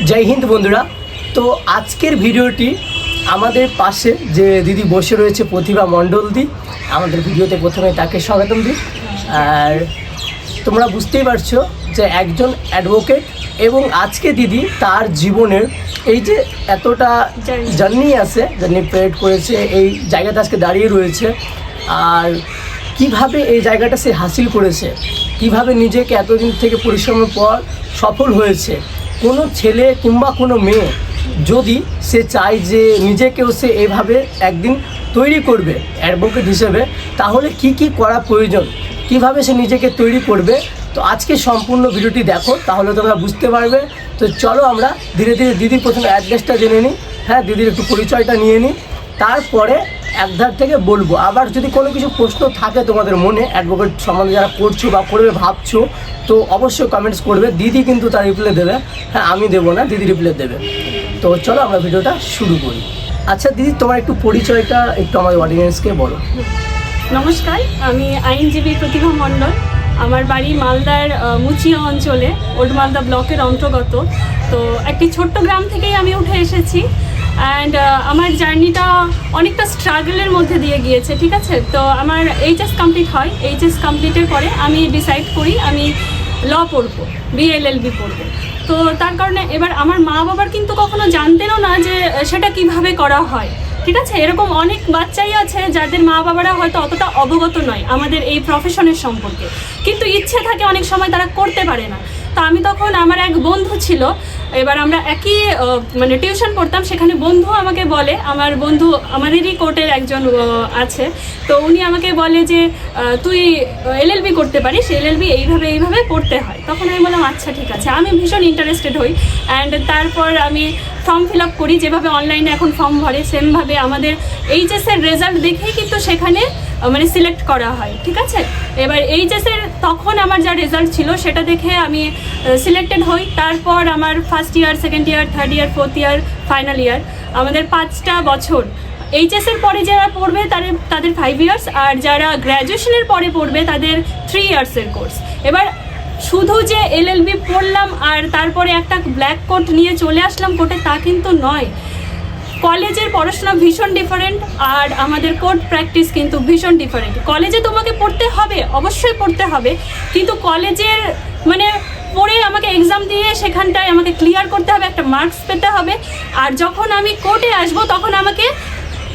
জয় হিন্দ বন্ধুরা। তো আজকের ভিডিওটি আমাদের পাশে যে দিদি বসে রয়েছে প্রতিভা মণ্ডল দি, আমাদের ভিডিওতে প্রথমে তাকে স্বাগতম দিই। আর তোমরা বুঝতেই পারছো যে একজন অ্যাডভোকেট এবং আজকে দিদি তার জীবনের এই যে এতটা জার্নি আছে, জার্নি প্রেড করেছে, এই জায়গাটা আজকে দাঁড়িয়ে রয়েছে। আর কিভাবে এই জায়গাটা সে হাসিল করেছে, কিভাবে নিজেকে এতদিন থেকে পরিশ্রমের পর সফল হয়েছে। কোনো ছেলে কিংবা কোনো মেয়ে যদি সে চায় যে নিজেকেও সে এভাবে একদিন তৈরি করবে অ্যাডভোকেট হিসেবে, তাহলে কি কি করা প্রয়োজন, কিভাবে সে নিজেকে তৈরি করবে। তো আজকে সম্পূর্ণ ভিডিওটি দেখো, তাহলে তোমরা বুঝতে পারবে। তো চলো আমরা ধীরে ধীরে দিদির প্রথমে অ্যাড্রেসটা জেনে নিই, হ্যাঁ, দিদির একটু পরিচয়টা নিয়ে নিই, তারপরে একধার থেকে বলবো। আবার যদি কোনো কিছু প্রশ্ন থাকে তোমাদের মনে অ্যাডভোকেট সম্বন্ধে যারা করছো বা করবে ভাবছো, তো অবশ্যই কমেন্টস করবে। দিদি কিন্তু তার রিপ্লাই দেবে, হ্যাঁ, আমি দেবো না, দিদি রিপ্লাই দেবে। তো চলো আমরা ভিডিওটা শুরু করি। আচ্ছা দিদি, তোমার একটু পরিচয়টা একটু আমাদের অডিয়েন্সকে বলো। নমস্কার, আমি আইনজীবী প্রতিভা মণ্ডল। আমার বাড়ি মালদার মুচিয়া অঞ্চলে, ওল্ড মালদা ব্লকের অন্তর্গত। তো একটি ছোট্ট গ্রাম থেকেই আমি উঠে এসেছি। অ্যান্ড আমার জার্নিটা অনেকটা স্ট্রাগলের মধ্যে দিয়ে গিয়েছে, ঠিক আছে। তো আমার এইচএস কমপ্লিট হয়, এইচএস কমপ্লিটের পরে আমি ডিসাইড করি আমি ল পড়বো, বিএলএলবি পড়বো। তো তার কারণে এবার আমার মা বাবার কিন্তু কখনো জানতেনও না যে সেটা কিভাবে করা হয়, ঠিক আছে। এরকম অনেক বাচ্চাই আছে যাদের মা বাবারা হয়তো অতটা অবগত নয় আমাদের এই প্রফেশনের সম্পর্কে, কিন্তু ইচ্ছে থাকে অনেক সময় তারা করতে পারে না। তো আমি তখন, আমার এক বন্ধু ছিল, এবার আমরা একই মানে টিউশন পড়তাম, সেখানে বন্ধু আমাকে বলে, আমার বন্ধু আমাদেরই কোর্টের একজন আছে, তো উনি আমাকে বলে যে তুই এলএলবি করতে পারিস, এলএলবি এইভাবে এইভাবে পড়তে হয়। তখন আমি বললাম আচ্ছা ঠিক আছে, আমি ভীষণ ইন্টারেস্টেড হই। অ্যান্ড তারপর আমি ফর্ম ফিল আপ করি, যেভাবে অনলাইনে এখন ফর্ম ভরে সেমভাবে আমাদের এইচএসের রেজাল্ট দেখেই কিন্তু সেখানে মানে সিলেক্ট করা হয়, ঠিক আছে। এবার এইচএসের তখন আমার যা রেজাল্ট ছিল সেটা দেখে আমি সিলেক্টেড হই। তারপর আমার first year, second year, third year, fourth year, final year, আমাদের 5টা বছর। এইচএসের পরে যারা পড়বে তাদের 5 ইয়ার্স, আর যারা গ্র্যাজুয়েশনের পরে পড়বে তাদের 3 ইয়ার্সের কোর্স। এবার শুধু যে এলএলবি পড়লাম আর তারপরে একটা ব্ল্যাক কোট নিয়ে চলে আসলাম কোর্টে, তা কিন্তু নয়। কলেজের পড়াশোনা ভীষণ ডিফারেন্ট, আর আমাদের কোর্ট প্র্যাকটিস কিন্তু ভীষণ ডিফারেন্ট। কলেজে তোমাকে পড়তে হবে, অবশ্যই পড়তে হবে, কিন্তু কলেজের মানে পড়ে আমাকে এক্সাম দিয়ে সেখানটায় আমাকে ক্লিয়ার করতে হবে, একটা মার্কস পেতে হবে। আর যখন আমি কোর্টে আসবো তখন আমাকে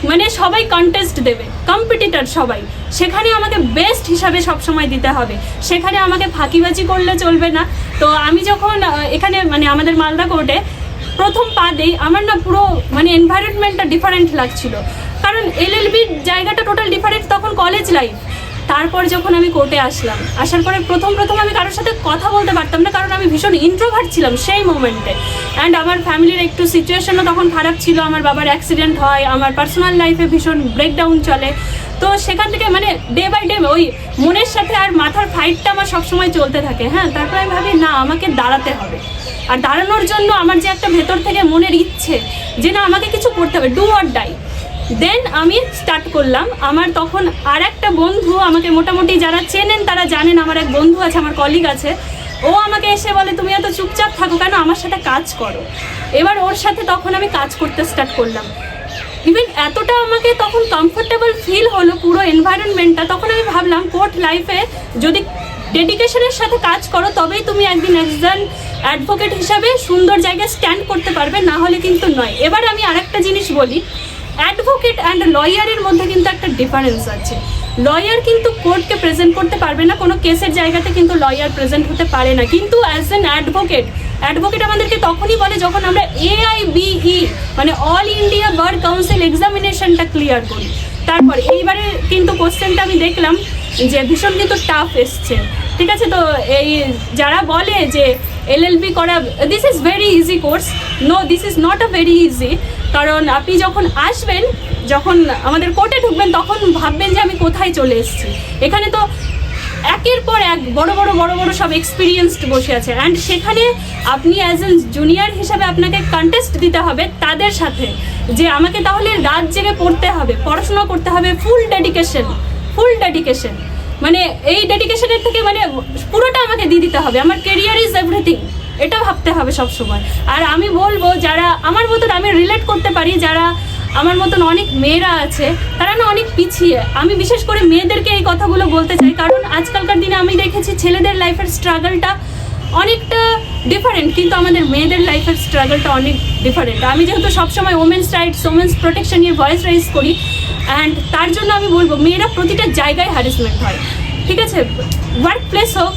মানে সবাই কন্টেস্ট দেবে, কম্পিটিটর সবাই, সেখানে আমাকে বেস্ট হিসাবে সবসময় দিতে হবে, সেখানে আমাকে ফাঁকিবাজি করলে চলবে না। তো আমি যখন এখানে মানে আমাদের মালদা কোর্টে প্রথম পা দেই, আমার না পুরো মানে এনভায়রনমেন্টটা ডিফারেন্ট লাগছিল, কারণ এলএলবির জায়গাটা টোটাল ডিফারেন্ট, তখন কলেজ লাইফ। তারপর যখন আমি কোর্টে আসলাম, আসার পরে প্রথম আমি কারোর সাথে কথা বলতে পারতাম না, কারণ আমি ভীষণ ইন্ট্রোভার্ট ছিলাম সেই মোমেন্টে। অ্যান্ড আমার ফ্যামিলির একটু সিচুয়েশনও তখন খারাপ ছিল, আমার বাবার অ্যাক্সিডেন্ট হয়, আমার পার্সোনাল লাইফে ভীষণ ব্রেকডাউন চলে। তো সেখান থেকে মানে ডে বাই ডে ওই মনের সাথে আর মাথার ফাইটটা আমার সবসময় চলতে থাকে। হ্যাঁ, তারপরে আমি ভাবি না, আমাকে দাঁড়াতে হবে। আর দাঁড়ানোর জন্য আমার যে একটা ভেতর থেকে মনের ইচ্ছে যে না, আমাকে কিছু করতে হবে, ডু অর ডাই, দেন আমি স্টার্ট করলাম। আমার তখন আর একটা বন্ধু, আমাকে মোটামুটি যারা চেনেন তারা জানেন, আমার এক বন্ধু আছে, আমার কলিগ আছে, ও আমাকে এসে বলে তুমি এত চুপচাপ থাকো কেন, আমার সাথে কাজ করো। এবার ওর সাথে তখন আমি কাজ করতে স্টার্ট করলাম। ইভেন এতটা আমাকে তখন কমফোর্টেবল ফিল হলো পুরো এনভায়রনমেন্টটা, তখন আমি ভাবলাম কোর্ট লাইফে যদি ডেডিকেশনের সাথে কাজ করো তবেই তুমি একদিন একজন অ্যাডভোকেট হিসাবে সুন্দর জায়গায় স্ট্যান্ড করতে পারবে, না হলে কিন্তু নয়। এবার আমি আরেকটা জিনিস বলি, অ্যাডভোকেট অ্যান্ড লয়ারের মধ্যে কিন্তু একটা ডিফারেন্স আছে। লয়ার কিন্তু কোর্টকে প্রেজেন্ট করতে পারবে না, কোনো কেসের জায়গাতে কিন্তু লয়ার প্রেজেন্ট হতে পারে না, কিন্তু অ্যাজ অ্যান অ্যাডভোকেট আমাদেরকে তখনই বলে যখন আমরা AIBE মানে অল ইন্ডিয়া বার কাউন্সিল এক্সামিনেশনটা ক্লিয়ার করি। তারপর এইবারে কিন্তু কোশ্চেনটা আমি দেখলাম যে ভীষণ কিন্তু টাফ এসছে, ঠিক আছে। তো এই যারা বলে যে এলএলবি করা this is very easy course, no, this is not a very easy. কারণ আপনি যখন আসবেন, যখন আমাদের কোর্টে ঢুকবেন, তখন ভাববেন যে আমি কোথায় চলে এসেছি। এখানে তো একের পর এক বড় বড় সব এক্সপিরিয়েন্সড বসে আছে, অ্যান্ড সেখানে আপনি অ্যাজ এন জুনিয়র হিসাবে আপনাকে কন্টেস্ট দিতে হবে তাদের সাথে, যে আমাকে তাহলে রাত জেগে পড়তে হবে, পড়াশোনা করতে হবে, ফুল ডেডিকেশন। মানে এই ডেডিকেশনের থেকে মানে পুরোটা আমাকে দিয়ে দিতে হবে, আমার কেরিয়ার ইজ এভরিথিং, এটা ভাবতে হবে সব সময়। আর আমি বলবো যারা আমার মতন, আমি রিলেট করতে পারি, যারা আমার মতন অনেক মেয়েরা আছে তারা না অনেক পিছিয়ে। আমি বিশেষ করে মেয়েদেরকে এই কথাগুলো বলতে চাই, কারণ আজকালকার দিনে আমি দেখেছি ছেলেদের লাইফের স্ট্রাগলটা অনেকটা ডিফারেন্ট, কিন্তু আমাদের মেয়েদের লাইফের স্ট্রাগলটা অনেক ডিফারেন্ট। আমি যেহেতু সবসময় ওমেন্স রাইটস, ওমেন্স প্রোটেকশন নিয়ে ভয়েস রাইজ করি, অ্যান্ড তার জন্য আমি বলবো মেয়েরা প্রতিটা জায়গায় হ্যারাসমেন্ট হয়, ঠিক আছে? ওয়ার্ক প্লেস হোক,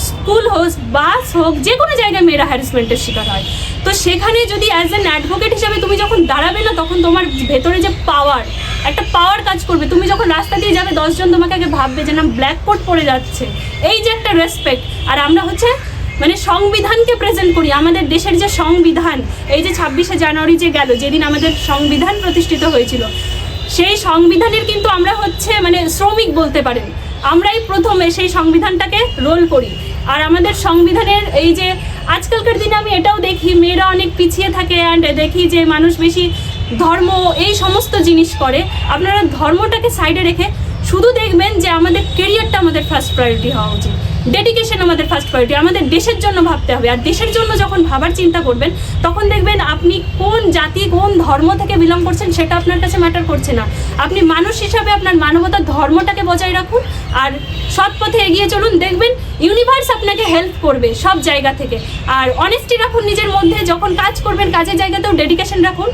স্কুল হোক, বাস হোক, যে কোনো জায়গায় মেয়েরা হ্যারাসমেন্টের শিকার হয়। তো সেখানে যদি অ্যাজ অ্যান অ্যাডভোকেট হিসাবে তুমি যখন দাঁড়াবে না, তখন তোমার ভেতরে যে পাওয়ার, একটা পাওয়ার কাজ করবে। তুমি যখন রাস্তা দিয়ে যাবে 10 জন তোমাকে আগে ভাববে যে না ব্ল্যাক কোট পরে যাচ্ছে, এই যে একটা রেসপেক্ট। আর আমরা হচ্ছে মানে সংবিধানকে প্রেজেন্ট করি, আমাদের দেশের যে সংবিধান, এই যে 26শে জানুয়ারি যে গেল, যেদিন আমাদের সংবিধান প্রতিষ্ঠিত হয়েছিল, সেই সংবিধানের কিন্তু আমরা হচ্ছে মানে শ্রমিক বলতে পারেন। আমরাই প্রথমে সেই সংবিধানটাকে রোল করি। আর আমাদের সংবিধানের এই যে আজকালকার দিনে আমি এটাও দেখি মেয়েরা অনেক পিছিয়ে থাকে, অ্যান্ড দেখি যে মানুষ বেশি ধর্ম এই সমস্ত জিনিস করে। আপনারা ধর্মটাকে সাইডে রেখে শুধু দেখবেন যে আমাদের কেরিয়ারটা আমাদের ফার্স্ট প্রায়োরিটি হওয়া উচিত, ডেডিকেশন আমাদের ফার্স্ট প্রায়োরিটি। আমাদের দেশের জন্য ভাবতে হবে। আর দেশের জন্য যখন ভাবার চিন্তা করবেন, তখন দেখবেন আপনি কোন জাতি, কোন ধর্ম থেকে বিলং করছেন সেটা আপনার কাছে ম্যাটার করছে না। আপনি মানুষ হিসাবে আপনার মানবতার ধর্মটাকে বজায় রাখুন আর সৎ পথে এগিয়ে চলুন। দেখবেন ইউনিভার্স আপনাকে হেল্প করবে সব জায়গা থেকে। আর অনেস্টি রাখুন নিজের মধ্যে, যখন কাজ করবেন কাজের জায়গাতেও ডেডিকেশন রাখুন।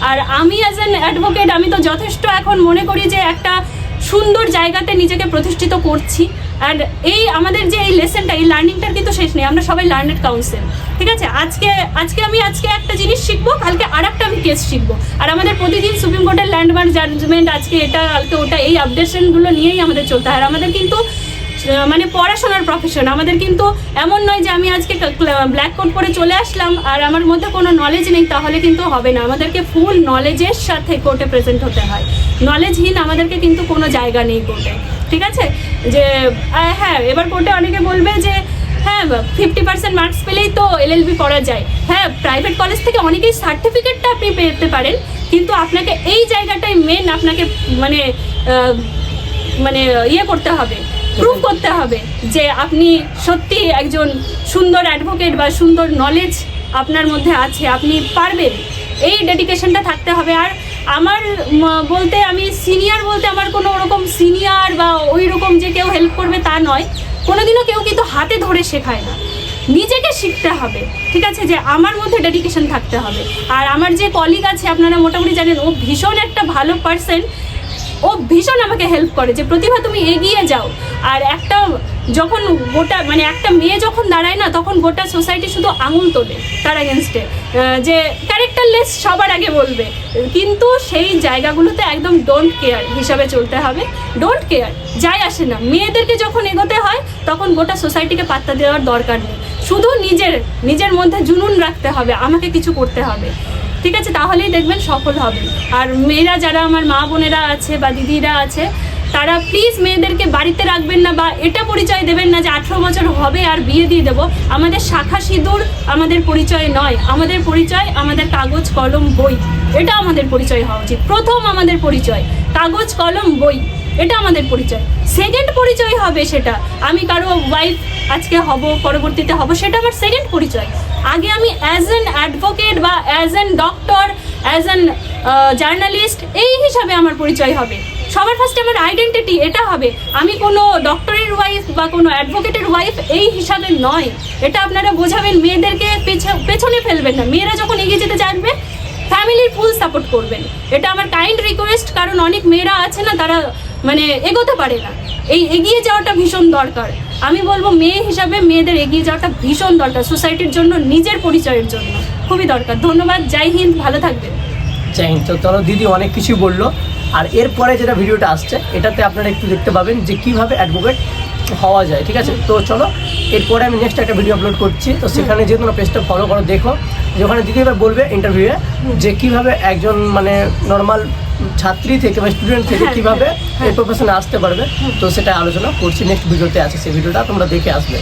আর আমি অ্যাজ অ্যান অ্যাডভোকেট আমি তো যথেষ্ট এখন মনে করি যে একটা সুন্দর জায়গাতে নিজেকে প্রতিষ্ঠিত করছি। অ্যান্ড এই আমাদের যে এই লেসনটা, এই লার্নিংটার কিন্তু শেষ নেই। আমরা সবাই লার্নেড কাউন্সিল, ঠিক আছে? আজকে আমি একটা জিনিস শিখবো, কালকে আর একটা আমি কেস শিখবো। আর আমাদের প্রতিদিন সুপ্রিম কোর্টের ল্যান্ডমার্ক জাজমেন্ট, আজকে এটা কালকে ওটা, এই আপডেশনগুলো নিয়েই আমাদের চলতে হয়। আর আমাদের কিন্তু মানে পড়াশোনার প্রফেশন, আমাদের কিন্তু এমন নয় যে আমি আজকে ব্ল্যাক কোট পরে চলে আসলাম আর আমার মধ্যে কোনো নলেজ নেই, তাহলে কিন্তু হবে না। আমাদেরকে ফুল নলেজের সাথে কোর্টে প্রেজেন্ট হতে হয়। নলেজহীন আমাদেরকে কিন্তু কোনো জায়গা নেই কোর্টে, ঠিক আছে? যে হ্যাঁ, এবার কোর্টে অনেকে বলবে যে হ্যাঁ 50% মার্কস পেলেই তো LLB করা যায়। হ্যাঁ, প্রাইভেট কলেজ থেকে অনেকেই সার্টিফিকেটটা আপনি পেতে পারেন, কিন্তু আপনাকে এই জায়গাটাই মেন আপনাকে মানে ইয়ে করতে হবে, প্রুভ করতে হবে যে আপনি সত্যি একজন সুন্দর অ্যাডভোকেট বা সুন্দর নলেজ আপনার মধ্যে আছে, আপনি পারবেন। এই ডেডিকেশনটা থাকতে হবে। আর আমার বলতে, আমি সিনিয়র বলতে আমার কোনো ওরকম সিনিয়র বা ওই রকম যে কেউ হেল্প করবে তা নয়। কোনোদিনও কেউ কিন্তু হাতে ধরে শেখায় না, নিজেকে শিখতে হবে, ঠিক আছে? যে আমার মধ্যে ডেডিকেশন থাকতে হবে। আর আমার যে কলিগ আছে আপনারা মোটামুটি জানেন, ও ভীষণ একটা ভালো পার্সন, ও ভীষণ আমাকে হেল্প করে যে প্রতিভা তুমি এগিয়ে যাও। আর একটা যখন গোটা মানে একটা মেয়ে যখন দাঁড়ায় না, তখন গোটা সোসাইটি শুধু আঙুল তোলে তার এগেনস্টে, যে ক্যারেক্টারলেস সবার আগে বলবে, কিন্তু সেই জায়গাগুলোতে একদম ডোন্ট কেয়ার হিসাবে চলতে হবে। ডোন্ট কেয়ার যাই আসে না, মেয়েদেরকে যখন এগোতে হয় তখন গোটা সোসাইটিকে পাত্তা দেওয়ার দরকার নেই। শুধু নিজের মধ্যে জুনুন রাখতে হবে, আমাকে কিছু করতে হবে, ঠিক আছে? তাহলেই দেখবেন সফল হবে। আর মেয়েরা যারা আমার মা বোনেরা আছে বা দিদিরা আছে, তারা প্লিজ মেয়েদেরকে বাড়িতে রাখবেন না বা এটা পরিচয় দেবেন না যে 18 বছর হবে আর বিয়ে দিয়ে দেবো। আমাদের শাখা সিঁদুর আমাদের পরিচয় নয়, আমাদের পরিচয় আমাদের কাগজ কলম বই, এটা আমাদের পরিচয় হওয়া উচিত। প্রথম আমাদের পরিচয় কাগজ কলম বই, এটা আমাদের পরিচয়। সেকেন্ড পরিচয় হবে সেটা আমি কারো ওয়াইফ আজকে হব, পরবর্তীতে হব, সেটা আমার সেকেন্ড পরিচয়। আগে আমি অ্যাজ অ্যান অ্যাডভোকেট বা as an doctor, as an journalist এই হিসাবে আমার পরিচয় হবে। সবার ফার্স্টে আমার আইডেন্টিটি এটা হবে। আমি কোনো ডক্টরের ওয়াইফ বা কোনো অ্যাডভোকেটের ওয়াইফ এই হিসাবে নয়। এটা আপনারা বোঝাবেন, মেয়েদেরকে পেছনে ফেলবেন না। মেয়েরা যখন এগিয়ে যেতে চাইবে ফ্যামিলির ফুল সাপোর্ট করবেন, এটা আমার কাইন্ড রিকোয়েস্ট। কারণ অনেক মেয়েরা আছে না, তারা মানে এগোতে পারে না, এই এগিয়ে যাওয়াটা ভীষণ দরকার। আমি বলবো মেয়ে হিসাবে মেয়েদের এগিয়ে যাওয়াটা ভীষণ দরকার, সোসাইটির জন্য, নিজের পরিচয়ের জন্য খুবই দরকার। ধন্যবাদ, জয় হিন্দ, ভালো থাকবেন। জয় হিন্দ। তো চলো, দিদি অনেক কিছুই বললো। আর এরপরে যেটা ভিডিওটা আসছে এটাতে আপনারা একটু দেখতে পাবেন যে কীভাবে অ্যাডভোকেট হওয়া যায়, ঠিক আছে? তো চলো, এরপরে আমি নেক্সট একটা ভিডিও আপলোড করছি, তো সেখানে যে তোমরা পেজটা ফলো করো, দেখো যে ওখানে দিদি এবার বলবে ইন্টারভিউয়ে যে কীভাবে একজন মানে নর্মাল ছাত্রী থেকে বা স্টুডেন্ট থেকে কীভাবে এই প্রফেশনে আসতে পারবে। তো সেটা আলোচনা করছি নেক্সট ভিডিওতে আছে, সেই ভিডিওটা তোমরা দেখে আসবে।